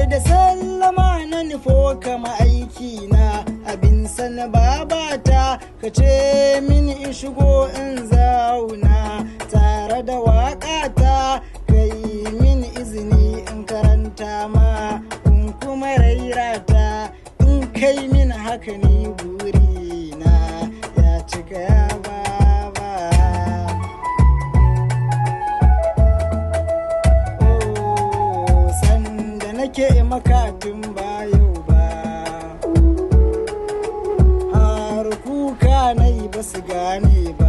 da sallama na nufo kama aiki na abin sana babata ka ce mini in shigo in zauna tare da waƙata kai mini izini in karanta ma in kuma rairata in kai mini haka ni buri na ya cika ya baba. Oh, sanda nake makatun ba yau ba har kuka na yi ba su gane ba.